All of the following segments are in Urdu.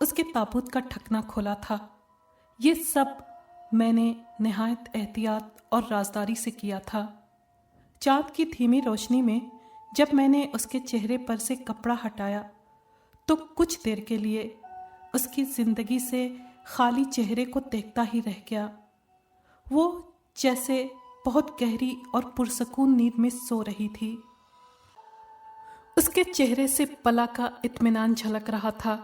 اس کے تابوت کا ڈھکنا کھولا تھا۔ یہ سب میں نے نہایت احتیاط اور رازداری سے کیا تھا۔ چاند کی دھیمی روشنی میں جب میں نے اس کے چہرے پر سے کپڑا ہٹایا تو کچھ دیر کے لیے اس کی زندگی سے خالی چہرے کو دیکھتا ہی رہ گیا۔ وہ جیسے بہت گہری اور پرسکون نیند میں سو رہی تھی۔ اس کے چہرے سے پلا کا اطمینان جھلک رہا تھا۔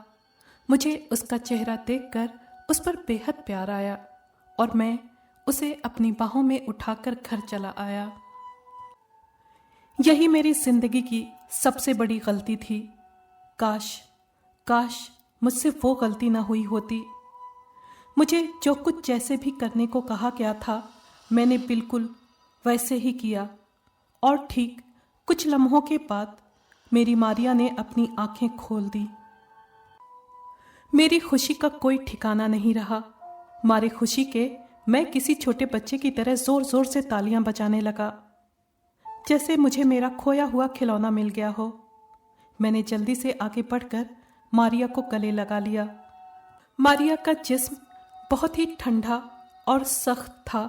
مجھے اس کا چہرہ دیکھ کر اس پر بے حد پیار آیا اور میں اسے اپنی باہوں میں اٹھا کر گھر چلا آیا۔ یہی میری زندگی کی سب سے بڑی غلطی تھی۔ کاش مجھ سے وہ غلطی نہ ہوئی ہوتی۔ مجھے جو کچھ جیسے بھی کرنے کو کہا گیا تھا میں نے بالکل ویسے ہی کیا، اور ٹھیک کچھ لمحوں کے بعد میری ماریا نے اپنی آنکھیں کھول دی۔ میری خوشی کا کوئی ٹھکانہ نہیں رہا۔ مارے خوشی کے میں کسی چھوٹے بچے کی طرح زور زور سے تالیاں بجانے لگا، جیسے مجھے میرا کھویا ہوا کھلونا مل گیا ہو۔ میں نے جلدی سے آگے بڑھ کر ماریا کو گلے لگا لیا۔ ماریا کا جسم بہت ہی ٹھنڈا اور سخت تھا۔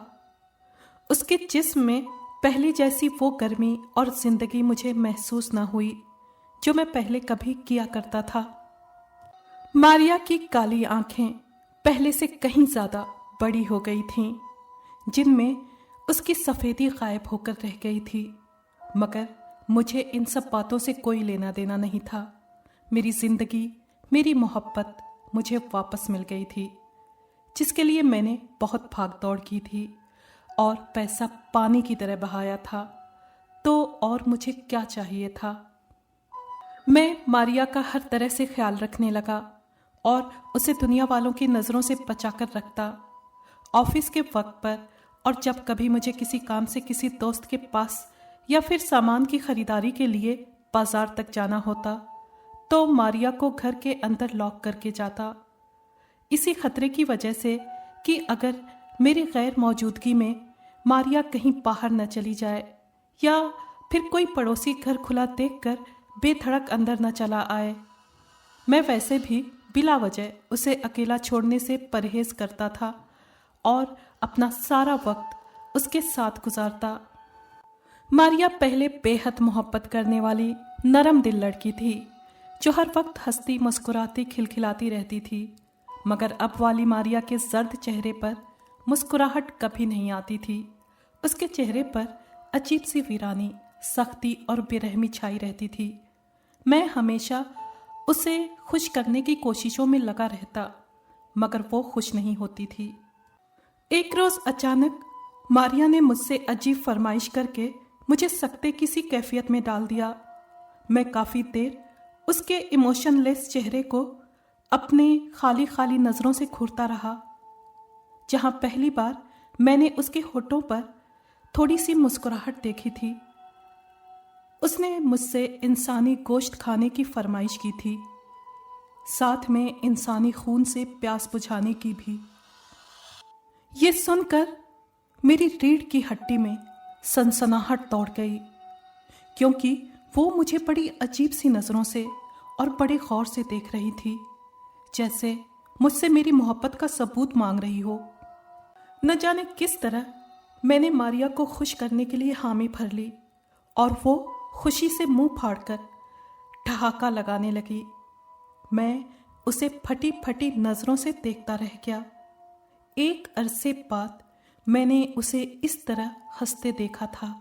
اس کے جسم میں پہلے جیسی وہ گرمی اور زندگی مجھے محسوس نہ ہوئی جو میں پہلے کبھی کیا کرتا تھا۔ ماریا کی کالی آنکھیں پہلے سے کہیں زیادہ بڑی ہو گئی تھیں، جن میں اس کی سفیدی غائب ہو کر رہ گئی تھی، مگر مجھے ان سب باتوں سے کوئی لینا دینا نہیں تھا۔ میری زندگی، میری محبت مجھے واپس مل گئی تھی، جس کے لیے میں نے بہت بھاگ دوڑ کی تھی اور پیسہ پانی کی طرح بہایا تھا، تو اور مجھے کیا چاہیے تھا؟ میں ماریا کا ہر طرح سے خیال رکھنے لگا اور اسے دنیا والوں کی نظروں سے بچا کر رکھتا۔ آفس کے وقت پر اور جب کبھی مجھے کسی کام سے کسی دوست کے پاس یا پھر سامان کی خریداری کے لیے بازار تک جانا ہوتا تو ماریا کو گھر کے اندر لاک کر کے جاتا، اسی خطرے کی وجہ سے کہ اگر میری غیر موجودگی میں ماریا کہیں باہر نہ چلی جائے یا پھر کوئی پڑوسی گھر کھلا دیکھ کر بے دھڑک اندر نہ چلا آئے۔ میں ویسے بھی بلا وجہ اسے اکیلا چھوڑنے سے پرہیز کرتا تھا اور اپنا سارا وقت اس کے ساتھ گزارتا۔ ماریا پہلے بے حد محبت کرنے والی نرم دل لڑکی تھی جو ہر وقت ہنستی مسکراتی کھلکھلاتی رہتی تھی، مگر اب والی ماریا کے زرد چہرے پر مسکراہٹ کبھی نہیں آتی تھی۔ اس کے چہرے پر عجیب سی ویرانی، سختی اور بے رحمی چھائی رہتی تھی۔ میں ہمیشہ اسے خوش کرنے کی کوششوں میں لگا رہتا، مگر وہ خوش نہیں ہوتی تھی۔ ایک روز اچانک ماریا نے مجھ سے عجیب فرمائش کر کے مجھے سکتے کی سی کیفیت میں ڈال دیا۔ میں کافی دیر اس کے ایموشن لیس چہرے کو اپنے خالی خالی نظروں سے گھورتا رہا، جہاں پہلی بار میں نے اس کے ہونٹوں پر تھوڑی سی مسکراہٹ دیکھی تھی۔ اس نے مجھ سے انسانی گوشت کھانے کی فرمائش کی تھی، ساتھ میں انسانی خون سے پیاس بجھانے کی بھی۔ یہ سن کر میری ریڑھ کی ہڈی میں سنسناہٹ دوڑ گئی، کیونکہ وہ مجھے بڑی عجیب سی نظروں سے اور بڑے غور سے دیکھ رہی تھی، جیسے مجھ سے میری محبت کا ثبوت مانگ رہی ہو۔ نہ جانے کس طرح میں نے ماریا کو خوش کرنے کے لیے حامی بھر لی اور وہ خوشی سے منہ پھاڑ کر ٹھہاکا لگانے لگی۔ میں اسے پھٹی پھٹی نظروں سے دیکھتا رہ گیا۔ ایک عرصے بعد میں نے اسے اس طرح ہنستے دیکھا تھا۔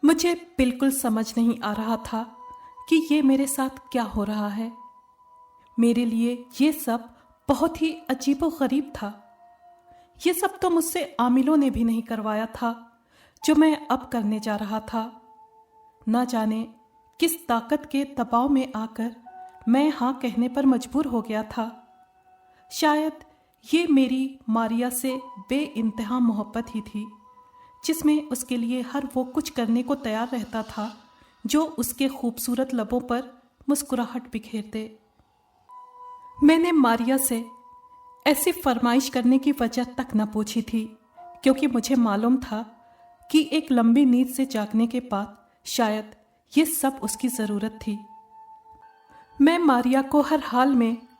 مجھے بالکل سمجھ نہیں آ رہا تھا کہ یہ میرے ساتھ کیا ہو رہا ہے۔ میرے لیے یہ سب بہت ہی عجیب و غریب تھا۔ یہ سب تو مجھ سے عاملوں نے بھی نہیں کروایا تھا جو میں اب کرنے جا رہا تھا۔ نہ جانے کس طاقت کے دباؤ میں آ کر میں ہاں کہنے پر مجبور ہو گیا تھا۔ شاید یہ میری ماریا سے بے انتہا محبت ہی تھی، جس میں اس کے لیے ہر وہ کچھ کرنے کو تیار رہتا تھا جو اس کے خوبصورت لبوں پر مسکراہٹ بکھیرتے۔ میں نے ماریا سے ایسی فرمائش کرنے کی وجہ تک نہ پوچھی تھی، کیونکہ مجھے معلوم تھا کہ ایک لمبی نیند سے جاگنے کے بعد شاید یہ سب اس کی ضرورت تھی۔ میں ماریا کو ہر حال میں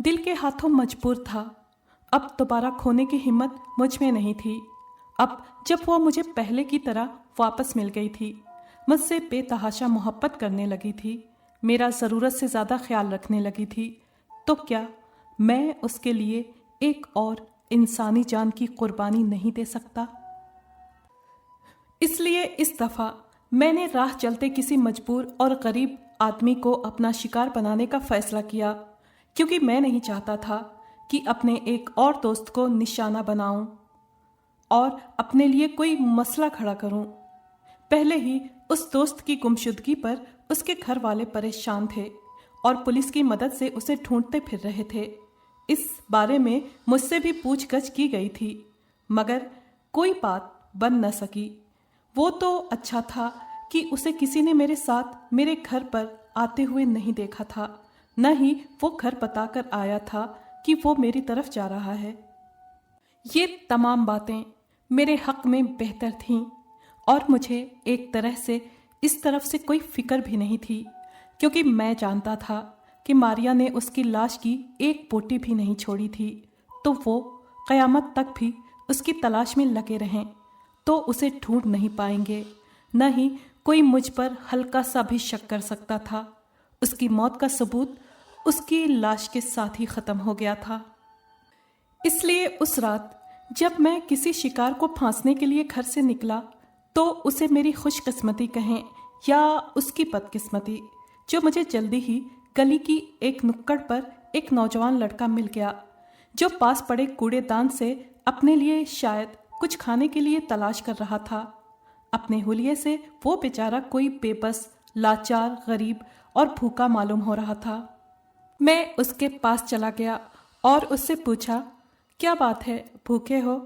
دل کے ہاتھوں مجبور تھا۔ اب دوبارہ کھونے کی ہمت مجھ میں نہیں تھی۔ اب جب وہ مجھے پہلے کی طرح واپس مل گئی تھی، مجھ سے بے تحاشا محبت کرنے لگی تھی، میرا ضرورت سے زیادہ خیال رکھنے لگی تھی، تو کیا میں اس کے لیے ایک اور انسانی جان کی قربانی نہیں دے سکتا؟ اس لیے اس دفعہ میں نے راہ چلتے کسی مجبور اور غریب آدمی کو اپنا شکار بنانے کا فیصلہ کیا، کیونکہ میں نہیں چاہتا تھا کہ اپنے ایک اور دوست کو نشانہ بناؤں اور اپنے لیے کوئی مسئلہ کھڑا کروں۔ پہلے ہی اس دوست کی گمشدگی پر اس کے گھر والے پریشان تھے اور پولیس کی مدد سے اسے ڈھونڈتے پھر رہے تھے۔ اس بارے میں مجھ سے بھی پوچھ گچھ کی گئی تھی، مگر کوئی بات بن نہ سکی۔ وہ تو اچھا تھا کہ اسے کسی نے میرے ساتھ میرے گھر پر آتے ہوئے نہیں دیکھا تھا، نہ ہی وہ گھر بتا کر آیا تھا کہ وہ میری طرف جا رہا ہے۔ یہ تمام باتیں میرے حق میں بہتر تھیں اور مجھے ایک طرح سے اس طرف سے کوئی فکر بھی نہیں تھی، کیونکہ میں جانتا تھا کہ ماریا نے اس کی لاش کی ایک بوٹی بھی نہیں چھوڑی تھی، تو وہ قیامت تک بھی اس کی تلاش میں لگے رہیں تو اسے ڈھونڈ نہیں پائیں گے، نہ ہی کوئی مجھ پر ہلکا سا بھی شک کر سکتا تھا۔ اس کی موت کا ثبوت اس کی لاش کے ساتھ ہی ختم ہو گیا تھا۔ اس لیے اس رات جب میں کسی شکار کو پھانسنے کے لیے گھر سے نکلا تو اسے میری خوش قسمتی کہیں یا اس کی بدقسمتی، جو مجھے جلدی ہی گلی کی ایک نکڑ پر ایک نوجوان لڑکا مل گیا جو پاس پڑے کوڑے دان سے اپنے لیے شاید کچھ کھانے کے لیے تلاش کر رہا تھا۔ اپنے حلیے سے وہ بیچارہ کوئی بے بس، لاچار، غریب اور بھوکا معلوم ہو رہا تھا۔ میں اس کے پاس چلا گیا اور اس سے پوچھا، کیا بات ہے، بھوکے ہو؟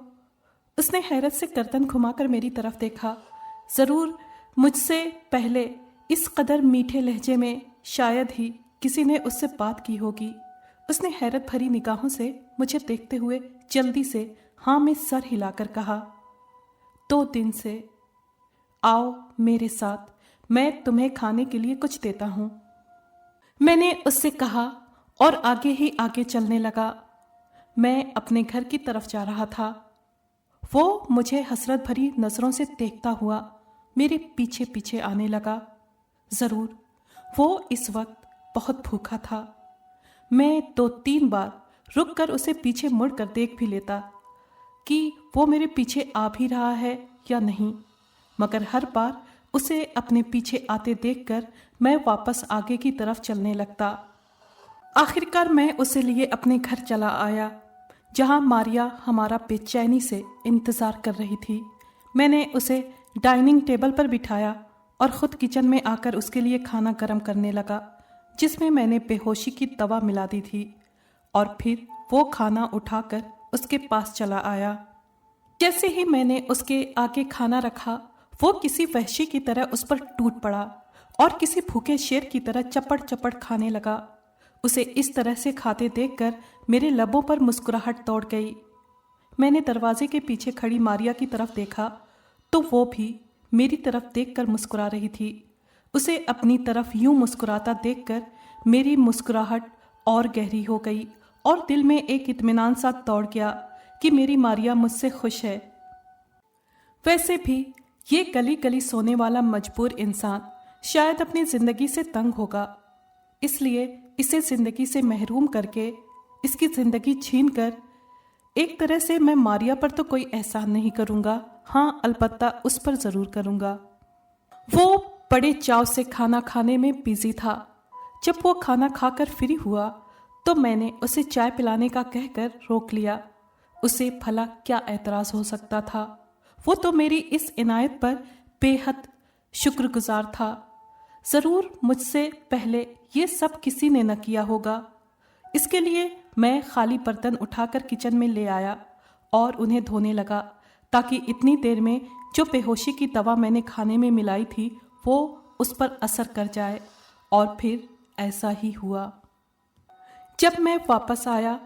اس نے حیرت سے گردن گھما کر میری طرف دیکھا۔ ضرور مجھ سے پہلے اس قدر میٹھے لہجے میں شاید ہی کسی نے اس سے بات کی ہوگی۔ اس نے حیرت بھری نگاہوں سے مجھے دیکھتے ہوئے جلدی سے ہاں میں سر ہلا کر کہا، 2 دن سے آؤ میرے ساتھ، میں تمہیں کھانے کے لیے کچھ دیتا ہوں۔ میں نے اس سے کہا اور آگے ہی آگے چلنے لگا۔ میں اپنے گھر کی طرف جا رہا تھا۔ وہ مجھے حسرت بھری نظروں سے دیکھتا ہوا میرے پیچھے پیچھے آنے لگا۔ ضرور وہ اس وقت بہت بھوکا تھا۔ میں 2-3 بار رک کر اسے پیچھے مڑ کر دیکھ بھی لیتا کہ وہ میرے پیچھے آ بھی رہا ہے یا نہیں، مگر ہر بار اسے اپنے پیچھے آتے دیکھ کر میں واپس آگے کی طرف چلنے لگتا۔ آخرکار میں اسے لیے اپنے گھر چلا آیا، جہاں ماریا ہمارا بے چینی سے انتظار کر رہی تھی۔ میں نے اسے ڈائننگ ٹیبل پر بٹھایا اور خود کچن میں آ کر اس کے لیے کھانا گرم کرنے لگا، جس میں میں نے بے ہوشی کی دوا ملا دی تھی، اور پھر وہ کھانا اٹھا کر اس کے پاس چلا آیا۔ جیسے ہی میں نے اس کے آگے کھانا رکھا، وہ کسی وحشی کی طرح اس پر ٹوٹ پڑا اور کسی بھوکے شیر کی طرح چپڑ چپڑ کھانے لگا۔ اسے اس طرح سے کھاتے دیکھ کر میرے لبوں پر مسکراہٹ دوڑ گئی۔ میں نے دروازے کے پیچھے کھڑی ماریا کی طرف دیکھا تو وہ بھی میری طرف دیکھ کر مسکرا رہی تھی۔ اسے اپنی طرف یوں مسکراتا دیکھ کر میری مسکراہٹ اور گہری ہو گئی اور دل میں ایک اطمینان سا دوڑ گیا کہ میری ماریا مجھ سے خوش ہے۔ ویسے بھی یہ گلی گلی سونے والا مجبور انسان شاید اپنی زندگی سے تنگ ہوگا، اس لیے اسے زندگی سے محروم کر کے، اس کی زندگی چھین کر، ایک طرح سے میں ماریا پر تو کوئی احسان نہیں کروں گا، ہاں البتہ اس پر ضرور کروں گا۔ وہ بڑے چاو سے کھانا کھانے میں بیزی تھا۔ جب وہ کھانا کھا کر فری ہوا تو میں نے اسے چائے پلانے کا کہہ کر روک لیا۔ اسے بھلا کیا اعتراض ہو سکتا تھا؟ وہ تو میری اس عنایت پر بے حد شکر گزار تھا۔ ضرور مجھ سے پہلے یہ سب کسی نے نہ کیا ہوگا۔ اس کے لیے میں خالی برتن اٹھا کر کچن میں لے آیا اور انہیں دھونے لگا، تاکہ اتنی دیر میں جو بے ہوشی کی دوا میں نے کھانے میں ملائی تھی وہ اس پر اثر کر جائے، اور پھر ایسا ہی ہوا۔ جب میں واپس آیا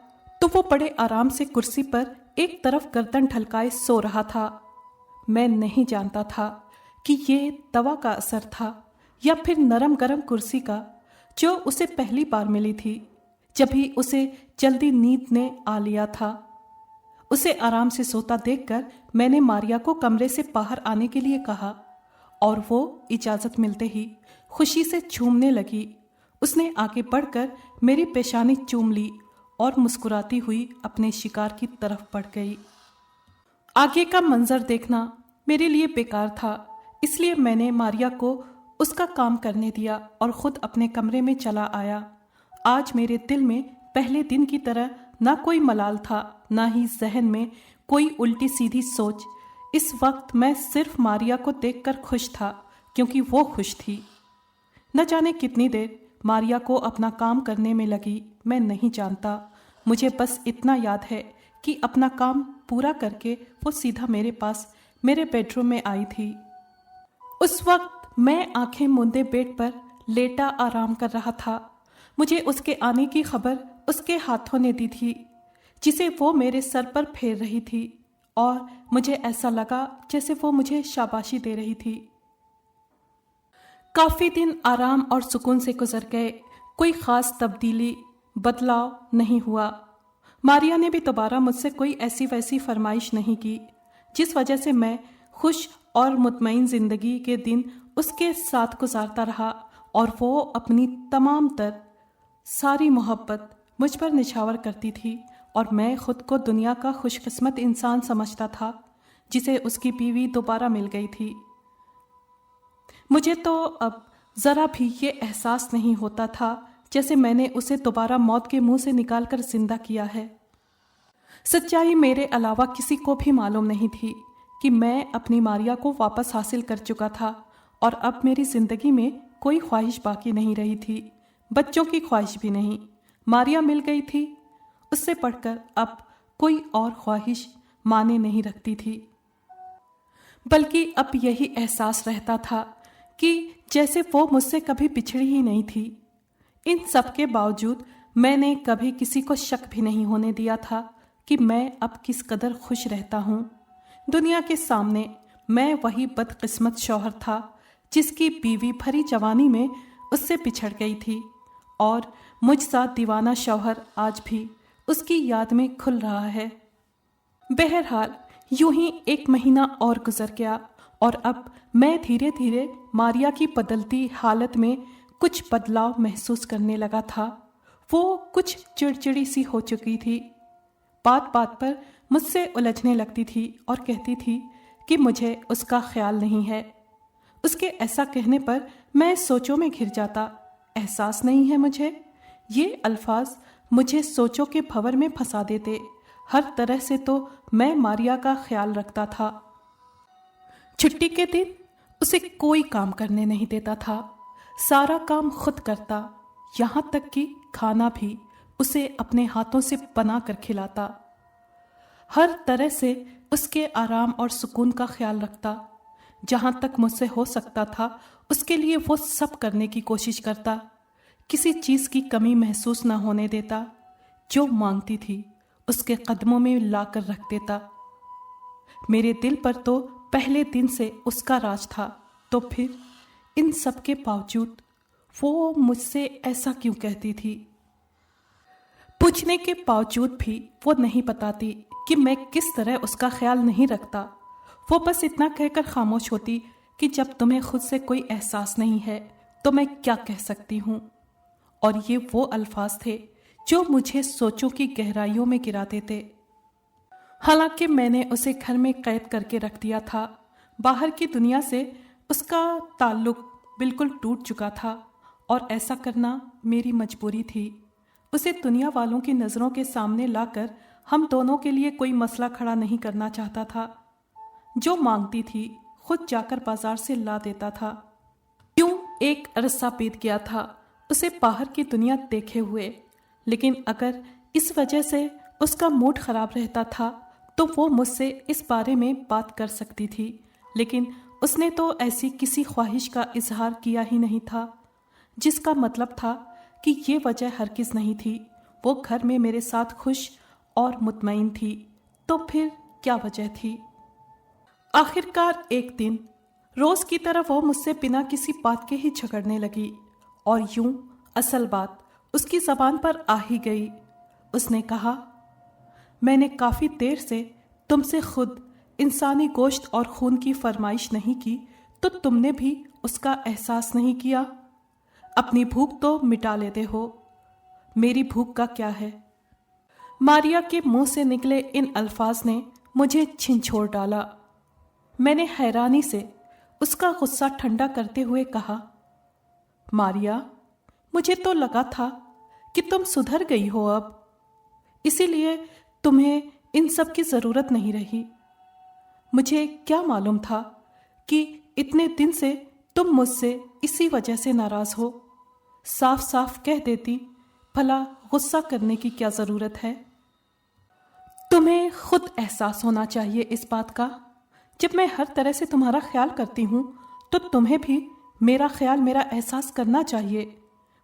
تو وہ بڑے آرام سے کرسی پر ایک طرف گردن ڈھلکائے سو رہا تھا۔ میں نہیں جانتا تھا کہ یہ دوا کا اثر تھا یا پھر نرم گرم کرسی کا جو اسے پہلی بار ملی تھی۔ جب ہی اسے جلدی نیند نے آ لیا تھا۔ اسے آرام سے سوتا دیکھ کر میں نے ماریا کو کمرے سے باہر آنے کے لیے کہا اور وہ اجازت ملتے ہی خوشی سے جھومنے لگی۔ اس نے آگے بڑھ کر میری پیشانی چوم لی اور مسکراتی ہوئی اپنے شکار کی طرف بڑھ گئی۔ آگے کا منظر دیکھنا میرے لیے بیکار تھا، اس لیے میں نے ماریا کو اس کا کام کرنے دیا اور خود اپنے کمرے میں چلا آیا۔ آج میرے دل میں پہلے دن کی طرح نہ کوئی ملال تھا، نہ ہی ذہن میں کوئی الٹی سیدھی سوچ۔ اس وقت میں صرف ماریا کو دیکھ کر خوش تھا کیونکہ وہ خوش تھی۔ نہ جانے کتنی دیر ماریا کو اپنا کام کرنے میں لگی، میں نہیں جانتا۔ مجھے بس اتنا یاد ہے کہ اپنا کام پورا کر کے وہ سیدھا میرے پاس میرے بیڈ روم میں آئی تھی۔ اس وقت میں آنکھیں موندے بیڈ پر لیٹا آرام کر رہا تھا۔ مجھے اس کے آنے کی خبر اس کے ہاتھوں نے دی تھی جسے وہ میرے سر پر پھیر رہی تھی، اور مجھے ایسا لگا جیسے وہ مجھے شاباشی دے رہی تھی۔ کافی دن آرام اور سکون سے گزر گئے، کوئی خاص تبدیلی بدلاؤ نہیں ہوا۔ ماریا نے بھی دوبارہ مجھ سے کوئی ایسی ویسی فرمائش نہیں کی، جس وجہ سے میں خوش اور مطمئن زندگی کے دن اس کے ساتھ گزارتا رہا، اور وہ اپنی تمام تر ساری محبت مجھ پر نچھاور کرتی تھی، اور میں خود کو دنیا کا خوش قسمت انسان سمجھتا تھا جسے اس کی بیوی دوبارہ مل گئی تھی۔ مجھے تو اب ذرا بھی یہ احساس نہیں ہوتا تھا جیسے میں نے اسے دوبارہ موت کے منہ سے نکال کر زندہ کیا ہے۔ سچائی میرے علاوہ کسی کو بھی معلوم نہیں تھی کہ میں اپنی ماریا کو واپس حاصل کر چکا تھا، اور اب میری زندگی میں کوئی خواہش باقی نہیں رہی تھی، بچوں کی خواہش بھی نہیں۔ ماریا مل گئی تھی، اس سے بڑھ کر اب کوئی اور خواہش معنی نہیں رکھتی تھی، بلکہ اب یہی احساس رہتا تھا کہ جیسے وہ مجھ سے کبھی بچھڑی ہی نہیں تھی۔ ان سب کے باوجود میں نے کبھی کسی کو شک بھی نہیں ہونے دیا تھا کہ میں اب کس قدر خوش رہتا ہوں۔ دنیا کے سامنے میں وہی بدقسمت شوہر تھا جس کی بیوی بھری جوانی میں اس سے بچھڑ گئی تھی، اور مجھ سا دیوانہ شوہر آج بھی اس کی یاد میں کھل رہا ہے۔ بہرحال یوں ہی ایک مہینہ اور گزر گیا، اور اب میں دھیرے دھیرے ماریا کی بدلتی حالت میں کچھ بدلاؤ محسوس کرنے لگا تھا۔ وہ کچھ چڑچڑی سی ہو چکی تھی، بات بات پر مجھ سے الجھنے لگتی تھی اور کہتی تھی کہ مجھے اس کا خیال نہیں ہے۔ اس کے ایسا کہنے پر میں سوچوں میں گھر جاتا۔ احساس نہیں ہے مجھے، یہ الفاظ مجھے سوچوں کے بھنور میں پھنسا دیتے۔ ہر طرح سے تو میں ماریا کا خیال رکھتا تھا۔ چھٹی کے دن اسے کوئی کام کرنے نہیں دیتا تھا، سارا کام خود کرتا، یہاں تک کہ کھانا بھی اسے اپنے ہاتھوں سے بنا کر کھلاتا۔ ہر طرح سے اس کے آرام اور سکون کا خیال رکھتا، جہاں تک مجھ سے ہو سکتا تھا اس کے لیے وہ سب کرنے کی کوشش کرتا، کسی چیز کی کمی محسوس نہ ہونے دیتا، جو مانگتی تھی اس کے قدموں میں لا کر رکھ دیتا۔ میرے دل پر تو پہلے دن سے اس کا راج تھا، تو پھر ان سب کے باوجود وہ مجھ سے ایسا کیوں کہتی تھی؟ پوچھنے کے باوجود بھی وہ نہیں بتاتی کہ میں کس طرح اس کا خیال نہیں رکھتا۔ وہ بس اتنا کہہ کر خاموش ہوتی کہ جب تمہیں خود سے کوئی احساس نہیں ہے تو میں کیا کہہ سکتی ہوں؟ اور یہ وہ الفاظ تھے جو مجھے سوچوں کی گہرائیوں میں گرا دیتے۔ حالانکہ میں نے اسے گھر میں قید کر کے رکھ دیا تھا، باہر کی دنیا سے اس کا تعلق بالکل ٹوٹ چکا تھا، اور ایسا کرنا میری مجبوری تھی۔ اسے دنیا والوں کی نظروں کے سامنے لا کر ہم دونوں کے لیے کوئی مسئلہ کھڑا نہیں کرنا چاہتا تھا۔ جو مانگتی تھی خود جا کر بازار سے لا دیتا تھا۔ کیوں ایک عرصہ بیت گیا تھا اسے باہر کی دنیا دیکھے ہوئے، لیکن اگر اس وجہ سے اس کا موڈ خراب رہتا تھا تو وہ مجھ سے اس بارے میں بات کر سکتی تھی، لیکن اس نے تو ایسی کسی خواہش کا اظہار کیا ہی نہیں تھا، جس کا مطلب تھا کہ یہ وجہ ہرگز نہیں تھی۔ وہ گھر میں میرے ساتھ خوش اور مطمئن تھی، تو پھر کیا وجہ تھی؟ آخرکار ایک دن روز کی طرح وہ مجھ سے بنا کسی بات کے ہی جھگڑنے لگی، اور یوں اصل بات اس کی زبان پر آ ہی گئی۔ اس نے کہا، میں نے کافی دیر سے تم سے خود انسانی گوشت اور خون کی فرمائش نہیں کی تو تم نے بھی اس کا احساس نہیں کیا؟ اپنی بھوک تو مٹا لیتے ہو، میری بھوک کا کیا ہے؟ ماریا کے منہ سے نکلے ان الفاظ نے مجھے جھنجھوڑ ڈالا۔ میں نے حیرانی سے اس کا غصہ ٹھنڈا کرتے ہوئے کہا، ماریا، مجھے تو لگا تھا کہ تم سدھر گئی ہو اب، اسی لیے تمہیں ان سب کی ضرورت نہیں رہی۔ مجھے کیا معلوم تھا کہ اتنے دن سے تم مجھ سے اسی وجہ سے ناراض ہو۔ صاف صاف کہہ دیتی، بھلا غصہ کرنے کی کیا ضرورت ہے؟ تمہیں خود احساس ہونا چاہیے اس بات کا، جب میں ہر طرح سے تمہارا خیال کرتی ہوں تو تمہیں بھی میرا خیال، میرا احساس کرنا چاہیے،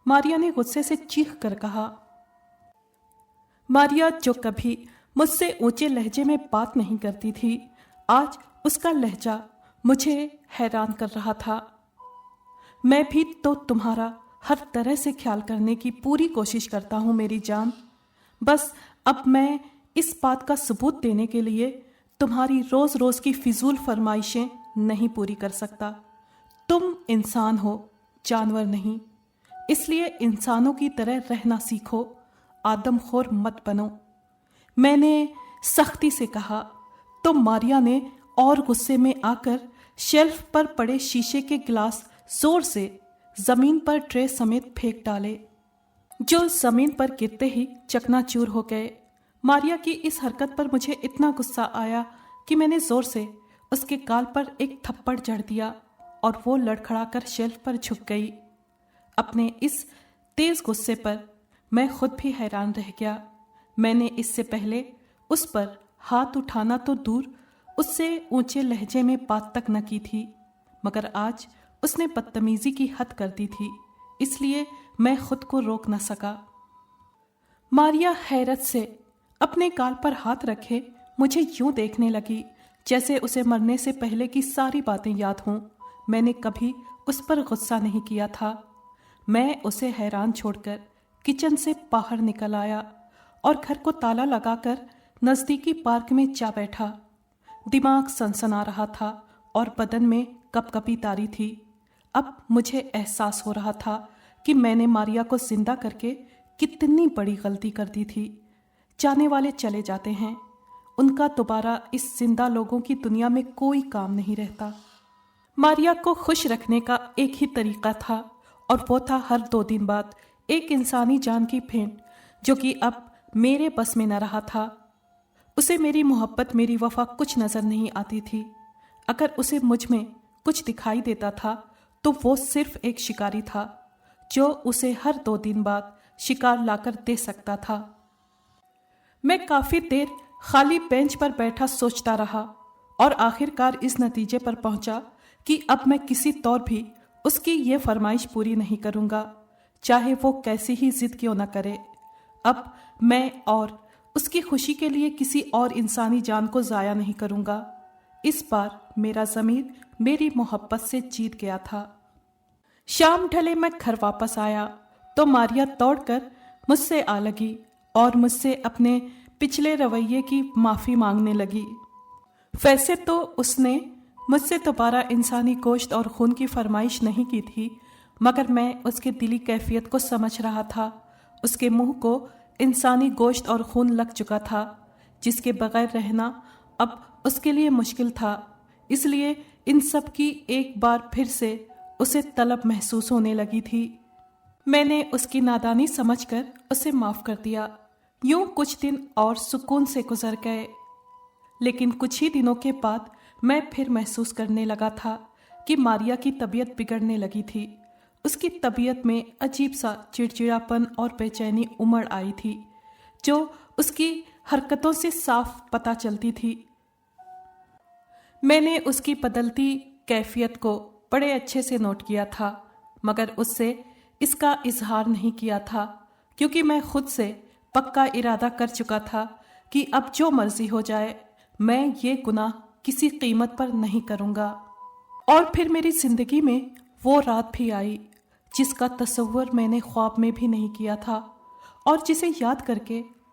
ماریا نے غصے سے چیخ کر کہا۔ ماریا جو کبھی مجھ سے اونچے لہجے میں بات نہیں کرتی تھی، آج اس کا لہجہ مجھے حیران کر رہا تھا۔ میں بھی تو تمہارا ہر طرح سے خیال کرنے کی پوری کوشش کرتا ہوں میری جان، بس اب میں اس بات کا ثبوت دینے کے لیے تمہاری روز روز کی فضول فرمائشیں نہیں پوری کر سکتا۔ تم انسان ہو، جانور نہیں، اس لیے انسانوں کی طرح رہنا سیکھو، آدم خور مت بنو، میں نے سختی سے کہا۔ تو ماریا نے اور غصے میں آ کر شیلف پر پڑے شیشے کے گلاس زور سے زمین پر ٹرے سمیت پھینک ڈالے، جو زمین پر گرتے ہی چکنا چور ہو گئے۔ ماریا کی اس حرکت پر مجھے اتنا غصہ آیا کہ میں نے زور سے اس کے گال پر ایک تھپڑ جڑ دیا اور وہ لڑکھڑا کر شیلف پر جھک گئی۔ اپنے اس تیز غصے پر میں خود بھی حیران رہ گیا۔ میں نے اس سے پہلے اس پر ہاتھ اٹھانا تو دور، اس سے اونچے لہجے میں بات تک نہ کی تھی، مگر آج اس نے بدتمیزی کی حد کر دی تھی، اس لیے میں خود کو روک نہ سکا۔ ماریا حیرت سے اپنے گال پر ہاتھ رکھے مجھے یوں دیکھنے لگی جیسے اسے مرنے سے پہلے کی ساری باتیں یاد ہوں۔ میں نے کبھی اس پر غصہ نہیں کیا تھا۔ میں اسے حیران چھوڑ کر کچن سے باہر نکل آیا اور گھر کو تالا لگا کر نزدیکی پارک میں جا بیٹھا۔ دماغ سنسنا رہا تھا اور بدن میں کپ کپی طاری تھی۔ اب مجھے احساس ہو رہا تھا کہ میں نے ماریا کو زندہ کر کے کتنی بڑی غلطی کر دی تھی۔ جانے والے چلے جاتے ہیں، ان کا دوبارہ اس زندہ لوگوں کی دنیا میں کوئی کام نہیں رہتا۔ ماریا کو خوش رکھنے کا ایک ہی طریقہ تھا اور وہ تھا ہر 2 دن بعد ایک انسانی جان کی پھینٹ، جو کہ اب میرے بس میں نہ رہا تھا۔ اسے میری محبت، میری وفا کچھ نظر نہیں آتی تھی۔ اگر اسے مجھ میں کچھ دکھائی دیتا تھا تو وہ صرف ایک شکاری تھا جو اسے ہر 2 دن بعد شکار لا کر دے سکتا تھا۔ میں کافی دیر خالی بینچ پر بیٹھا سوچتا رہا اور آخرکار اس نتیجے پر پہنچا کہ اب میں کسی طور بھی اس کی یہ فرمائش پوری نہیں کروں گا، چاہے وہ کیسی ہی ضد کیوں نہ کرے۔ اب میں اور اس کی خوشی کے لیے کسی اور انسانی جان کو ضائع نہیں کروں گا۔ اس بار میرا ضمیر میری محبت سے جیت گیا تھا۔ شام ڈھلے میں گھر واپس آیا تو ماریا دوڑ کر مجھ سے آ لگی اور مجھ سے اپنے پچھلے رویے کی معافی مانگنے لگی۔ ویسے تو اس نے مجھ سے دوبارہ انسانی گوشت اور خون کی فرمائش نہیں کی تھی، مگر میں اس کے دلی کیفیت کو سمجھ رہا تھا۔ اس کے منہ کو انسانی گوشت اور خون لگ چکا تھا، جس کے بغیر رہنا اب اس کے لیے مشکل تھا، اس لیے ان سب کی ایک بار پھر سے اسے طلب محسوس ہونے لگی تھی۔ میں نے اس کی نادانی سمجھ کر اسے معاف کر دیا۔ یوں کچھ دن اور سکون سے گزر گئے، لیکن کچھ ہی دنوں کے بعد میں پھر محسوس کرنے لگا تھا کہ ماریا کی طبیعت بگڑنے لگی تھی۔ اس کی طبیعت میں عجیب سا چڑچڑاپن اور بے چینی امڑ آئی تھی، جو اس کی حرکتوں سے صاف پتہ چلتی تھی۔ میں نے اس کی بدلتی کیفیت کو بڑے اچھے سے نوٹ کیا تھا، مگر اس سے اس کا اظہار نہیں کیا تھا، کیونکہ میں خود سے پکا ارادہ کر چکا تھا کہ اب جو مرضی ہو جائے میں یہ گناہ کسی قیمت پر نہیں کروں گا۔ اور پھر میری زندگی میں وہ رات بھی آئی جس کا تصور میں نے خواب میں بھی نہیں کیا تھا، اور جسے یاد کر کے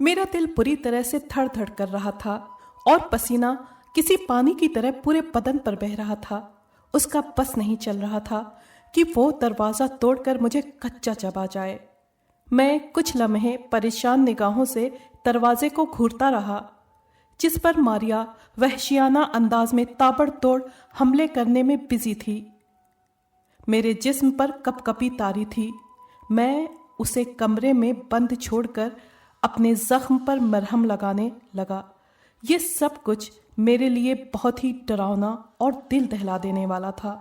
میرا دل بری طرح سے دھڑ دھڑ کر رہا تھا اور پسینہ کسی پانی کی طرح پورے بدن پر بہہ رہا تھا۔ اس کا بس نہیں چل رہا تھا کہ وہ دروازہ توڑ کر مجھے کچا چبا جائے۔ میں کچھ لمحے پریشان نگاہوں سے دروازے کو گھورتا رہا، جس پر ماریا وحشیانہ انداز میں تابڑ توڑ حملے کرنے میں بزی تھی۔ میرے جسم پر کپ کپی طاری تھی۔ میں اسے کمرے میں بند چھوڑ کر اپنے زخم پر مرہم لگانے لگا۔ یہ سب کچھ میرے لیے بہت ہی ڈراؤنا اور دل دہلا دینے والا تھا۔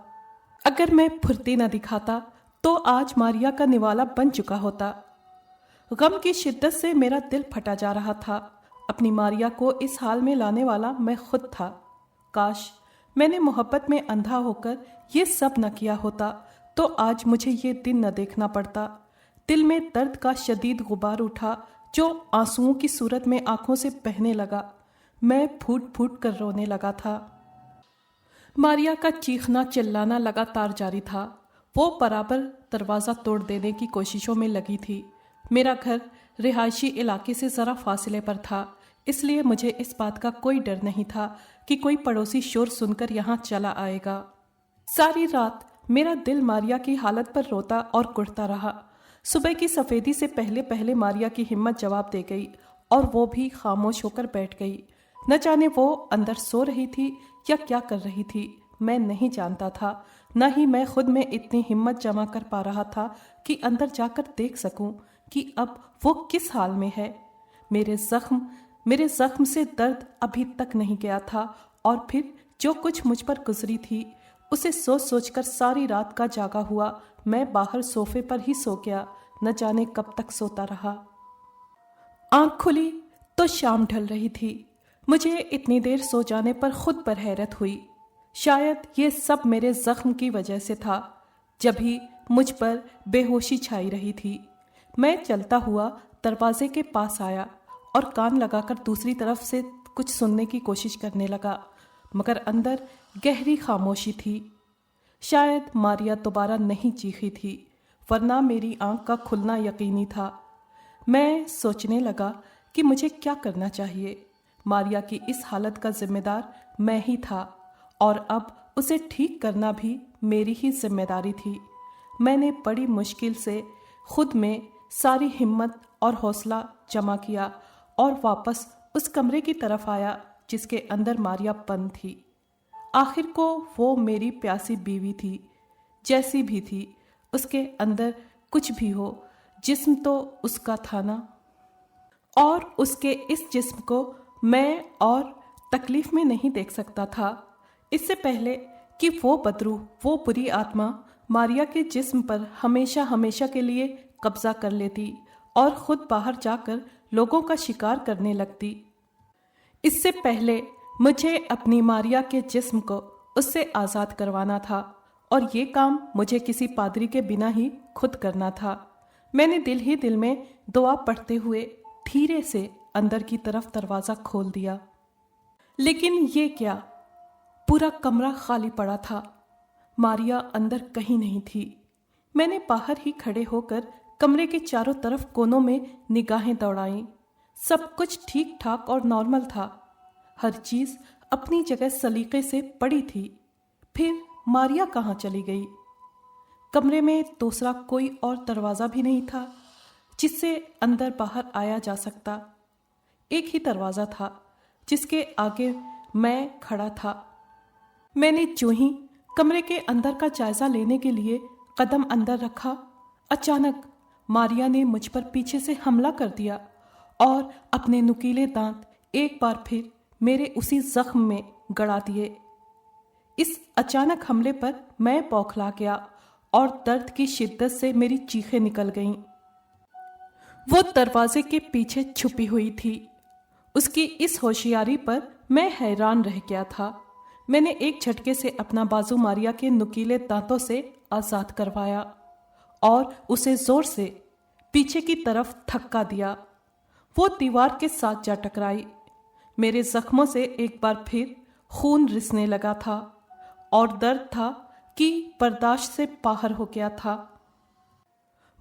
اگر میں پھرتی نہ دکھاتا تو آج ماریا کا نوالا بن چکا ہوتا۔ غم کی شدت سے میرا دل پھٹا جا رہا تھا۔ اپنی ماریا کو اس حال میں لانے والا میں خود تھا۔ کاش میں نے محبت میں اندھا ہو کر یہ سب نہ کیا ہوتا تو آج مجھے یہ دن نہ دیکھنا پڑتا۔ دل میں درد کا شدید غبار اٹھا جو آنسوؤں کی صورت میں آنکھوں سے بہنے لگا۔ میں پھوٹ پھوٹ کر رونے لگا تھا۔ ماریا کا چیخنا چلانا لگاتار جاری تھا۔ وہ برابر دروازہ توڑ دینے کی کوششوں میں لگی تھی۔ میرا گھر رہائشی علاقے سے ذرا فاصلے پر تھا، اس لیے مجھے اس بات کا کوئی ڈر نہیں تھا کہ کوئی پڑوسی شور سن کر یہاں چلا آئے گا۔ ساری رات میرا دل ماریا کی حالت پر روتا اور کڑھتا رہا۔ صبح کی سفیدی سے پہلے پہلے ماریا کی ہمت جواب دے گئی اور وہ بھی خاموش ہو کر بیٹھ گئی۔ نہ جانے وہ اندر سو رہی تھی یا کیا کر رہی تھی، میں نہیں جانتا تھا۔ نہ ہی میں خود میں اتنی ہمت جمع کر پا رہا تھا کہ اندر جا کر دیکھ سکوں کہ اب وہ کس حال میں ہے۔ میرے زخم سے درد ابھی تک نہیں گیا تھا، اور پھر جو کچھ مجھ پر گزری تھی اسے سوچ سوچ کر ساری رات کا جاگا ہوا میں باہر صوفے پر ہی سو گیا، نہ جانے کب تک سوتا رہا۔ آنکھ کھلی تو شام ڈھل رہی تھی۔ مجھے اتنی دیر سو جانے پر خود پر حیرت ہوئی۔ شاید یہ سب میرے زخم کی وجہ سے تھا، جبھی مجھ پر بے ہوشی چھائی رہی تھی۔ میں چلتا ہوا دروازے کے پاس آیا اور کان لگا کر دوسری طرف سے کچھ سننے کی کوشش کرنے لگا، مگر اندر گہری خاموشی تھی۔ شاید ماریا دوبارہ نہیں چیخی تھی، ورنہ میری آنکھ کا کھلنا یقینی تھا۔ میں سوچنے لگا کہ مجھے کیا کرنا چاہیے۔ ماریا کی اس حالت کا ذمہ دار میں ہی تھا، اور اب اسے ٹھیک کرنا بھی میری ہی ذمہ داری تھی۔ میں نے بڑی مشکل سے خود میں ساری ہمت اور حوصلہ جمع کیا اور واپس اس کمرے کی طرف آیا جس کے اندر ماریا بند تھی۔ آخر کو وہ میری پیاسی بیوی تھی، جیسی بھی تھی، اس کے اندر کچھ بھی ہو، جسم تو اس کا تھا نا، اور اس کے اس جسم کو میں اور تکلیف میں نہیں دیکھ سکتا تھا۔ اس سے پہلے کہ وہ بدروح، وہ بری آتما ماریا کے جسم پر ہمیشہ ہمیشہ کے لیے قبضہ کر لیتی اور خود باہر جا کر لوگوں کا شکار کرنے لگتی، اس سے پہلے مجھے اپنی ماریا کے جسم کو اس سے آزاد کروانا تھا، اور یہ کام مجھے کسی پادری کے بنا ہی خود کرنا تھا۔ میں نے دل ہی دل میں دعا پڑھتے ہوئے دھیرے سے اندر کی طرف دروازہ کھول دیا، لیکن یہ کیا، پورا کمرہ خالی پڑا تھا۔ ماریا اندر کہیں نہیں تھی۔ میں نے باہر ہی کھڑے ہو کر کمرے کے چاروں طرف کونوں میں نگاہیں دوڑائیں۔ سب کچھ ٹھیک ٹھاک اور نارمل تھا، ہر چیز اپنی جگہ سلیقے سے پڑی تھی۔ پھر ماریا کہاں چلی گئی؟ کمرے میں دوسرا کوئی اور دروازہ بھی نہیں تھا جس سے اندر باہر آیا جا سکتا۔ ایک ہی دروازہ تھا جس کے آگے میں کھڑا تھا۔ میں نے جو ہی کمرے کے اندر کا جائزہ لینے کے لیے قدم اندر رکھا، اچانک ماریا نے مجھ پر پیچھے سے حملہ کر دیا اور اپنے نکیلے دانت ایک بار پھر میرے اسی زخم میں گڑا دیے۔ اس اچانک حملے پر میں بوکھلا گیا اور درد کی شدت سے میری چیخیں نکل گئیں۔ وہ دروازے کے پیچھے چھپی ہوئی تھی۔ اس کی اس ہوشیاری پر میں حیران رہ گیا تھا۔ میں نے ایک جھٹکے سے اپنا بازو ماریا کے نکیلے دانتوں سے آزاد کروایا اور اسے زور سے پیچھے کی طرف دھکا دیا۔ وہ دیوار کے ساتھ جا ٹکرائی۔ میرے زخموں سے ایک بار پھر خون رسنے لگا تھا اور درد تھا کہ برداشت سے باہر ہو گیا تھا۔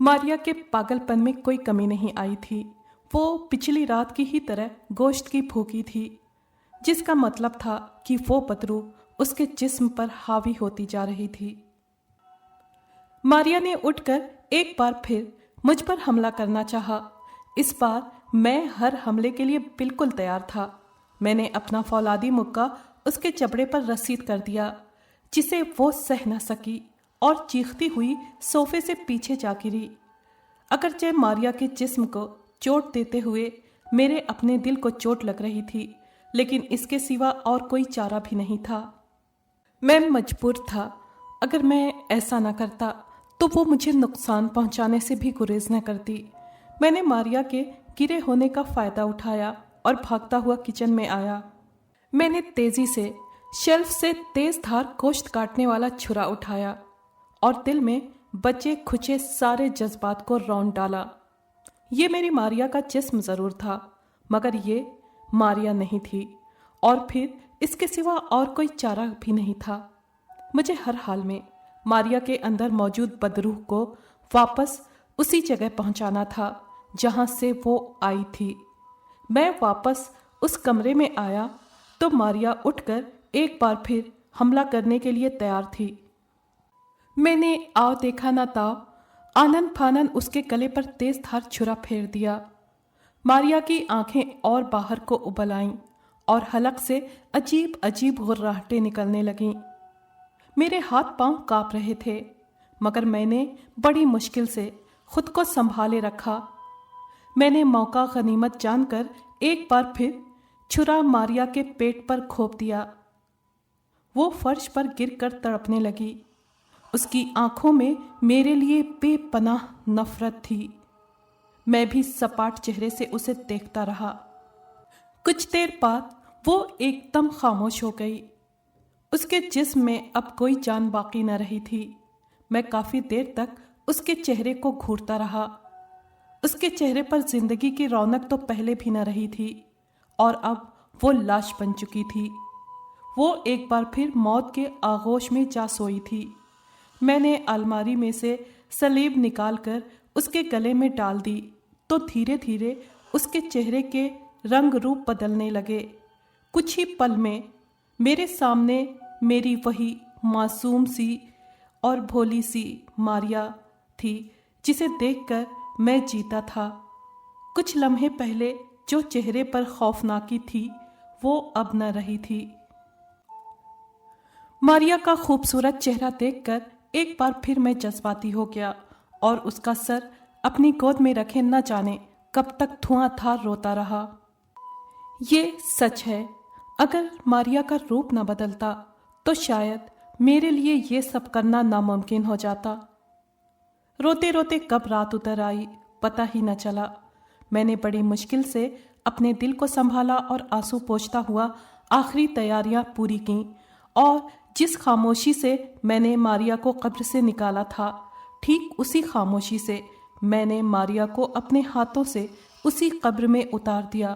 ماریا کے پاگل پن میں کوئی کمی نہیں آئی تھی۔ وہ پچھلی رات کی ہی طرح گوشت کی پھوکی تھی، جس کا مطلب تھا کہ وہ بدبو اس کے جسم پر حاوی ہوتی جا رہی تھی۔ ماریا نے اٹھ کر ایک بار پھر مجھ پر حملہ کرنا چاہا۔ اس بار میں ہر حملے کے لیے بالکل تیار تھا۔ میں نے اپنا فولادی مکہ اس کے چبڑے پر رسید کر دیا، جسے وہ سہ نہ سکی اور چیختی ہوئی صوفے سے پیچھے جا گری۔ اگرچہ ماریا کے جسم کو چوٹ دیتے ہوئے میرے اپنے دل کو چوٹ لگ رہی تھی، لیکن اس کے سوا اور کوئی چارہ بھی نہیں تھا۔ میں مجبور تھا۔ اگر میں ایسا نہ کرتا تو وہ مجھے نقصان پہنچانے سے بھی گریز نہ کرتی۔ میں نے ماریا کے گرے ہونے کا فائدہ اٹھایا اور بھاگتا ہوا کچن میں آیا۔ میں نے تیزی سے شیلف سے تیز دھار گوشت کاٹنے والا چھرا اٹھایا اور دل میں بچے کھچے سارے جذبات کو رونڈ ڈالا۔ یہ میری ماریا کا جسم ضرور تھا، مگر یہ ماریا نہیں تھی، اور پھر اس کے سوا اور کوئی چارہ بھی نہیں تھا۔ مجھے ہر حال میں ماریا کے اندر موجود بدروح کو واپس اسی جگہ پہنچانا تھا جہاں سے وہ آئی تھی۔ میں واپس اس کمرے میں آیا تو ماریا اٹھ کر ایک بار پھر حملہ کرنے کے لیے تیار تھی۔ میں نے آؤ دیکھا نہ تاؤ آنن پھانن اس کے گلے پر تیز دھار چھرا پھیر دیا۔ ماریا کی آنکھیں اور باہر کو ابل آئیں اور حلق سے عجیب عجیب غراہٹیں نکلنے لگیں۔ میرے ہاتھ پاؤں کانپ رہے تھے، مگر میں نے بڑی مشکل سے خود کو سنبھالے رکھا۔ میں نے موقع غنیمت جان کر ایک بار پھر چھرا ماریا کے پیٹ پر گھونپ دیا۔ وہ فرش پر گر کر تڑپنے لگی۔ اس کی آنکھوں میں میرے لیے بے پناہ نفرت تھی۔ میں بھی سپاٹ چہرے سے اسے دیکھتا رہا۔ کچھ دیر بعد وہ ایک دم خاموش ہو گئی۔ اس کے جسم میں اب کوئی جان باقی نہ رہی تھی۔ میں کافی دیر تک اس کے چہرے کو گھورتا رہا۔ اس کے چہرے پر زندگی کی رونق تو پہلے بھی نہ رہی تھی، اور اب وہ لاش بن چکی تھی۔ وہ ایک بار پھر موت کے آغوش میں جا سوئی تھی۔ میں نے الماری میں سے سلیب نکال کر اس کے گلے میں ڈال دی تو دھیرے دھیرے اس کے چہرے کے رنگ روپ بدلنے لگے۔ کچھ ہی پل میں میرے سامنے میری وہی معصوم سی اور بھولی سی ماریا تھی جسے دیکھ کر میں جیتا تھا۔ کچھ لمحے پہلے جو چہرے پر خوفناکی تھی وہ اب نہ رہی تھی۔ ماریا کا خوبصورت چہرہ دیکھ کر ایک بار پھر میں جذباتی ہو گیا اور اس کا سر اپنی گود میں رکھے نہ جانے کب تک دھواں دھار روتا رہا۔ یہ سچ ہے، اگر ماریا کا روپ نہ بدلتا تو شاید میرے لیے یہ سب کرنا ناممکن ہو جاتا۔ روتے روتے کب رات اتر آئی پتہ ہی نہ چلا۔ میں نے بڑی مشکل سے اپنے دل کو سنبھالا اور آنسو پوچھتا ہوا آخری تیاریاں پوری کیں، اور جس خاموشی سے میں نے ماریا کو قبر سے نکالا تھا، ٹھیک اسی خاموشی سے میں نے ماریا کو اپنے ہاتھوں سے اسی قبر میں اتار دیا۔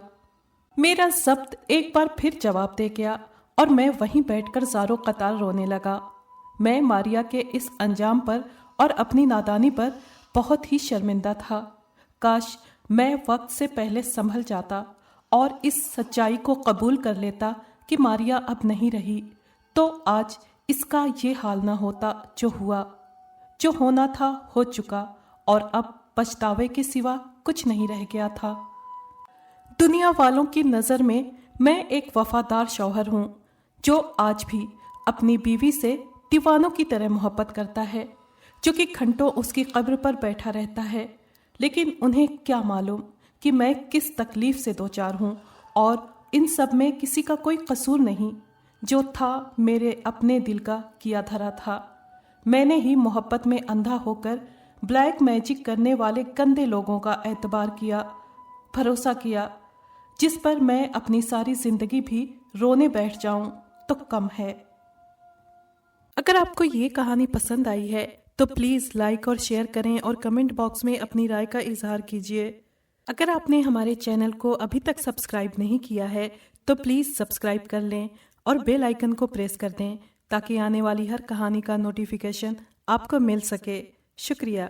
میرا ضبط ایک بار پھر جواب دے گیا اور میں وہیں بیٹھ کر زاروں قطار رونے لگا۔ میں ماریا کے اس انجام پر اور اپنی نادانی پر بہت ہی شرمندہ تھا۔ کاش میں وقت سے پہلے سنبھل جاتا اور اس سچائی کو قبول کر لیتا کہ ماریا اب نہیں رہی، تو آج اس کا یہ حال نہ ہوتا جو ہوا۔ جو ہونا تھا ہو چکا، اور اب پچھتاوے کے سوا کچھ نہیں رہ گیا تھا۔ دنیا والوں کی نظر میں میں ایک وفادار شوہر ہوں جو آج بھی اپنی بیوی سے دیوانوں کی طرح محبت کرتا ہے، جو کہ گھنٹوں اس کی قبر پر بیٹھا رہتا ہے۔ لیکن انہیں کیا معلوم کہ میں کس تکلیف سے دوچار ہوں، اور ان سب میں کسی کا کوئی قصور نہیں۔ جو تھا میرے اپنے دل کا کیا دھرا تھا۔ میں نے ہی محبت میں اندھا ہو کر بلیک میجک کرنے والے گندے لوگوں کا اعتبار کیا، بھروسہ کیا، جس پر میں اپنی ساری زندگی بھی رونے بیٹھ جاؤں تو کم ہے۔ اگر آپ کو یہ کہانی پسند آئی ہے تو پلیز لائک اور شیئر کریں اور کمنٹ باکس میں اپنی رائے کا اظہار کیجیے۔ اگر آپ نے ہمارے چینل کو ابھی تک سبسکرائب نہیں کیا ہے تو پلیز سبسکرائب کر لیں اور بیل آئیکن کو پریس کر دیں تاکہ آنے والی ہر کہانی کا نوٹیفیکیشن آپ کو مل سکے۔ شکریہ۔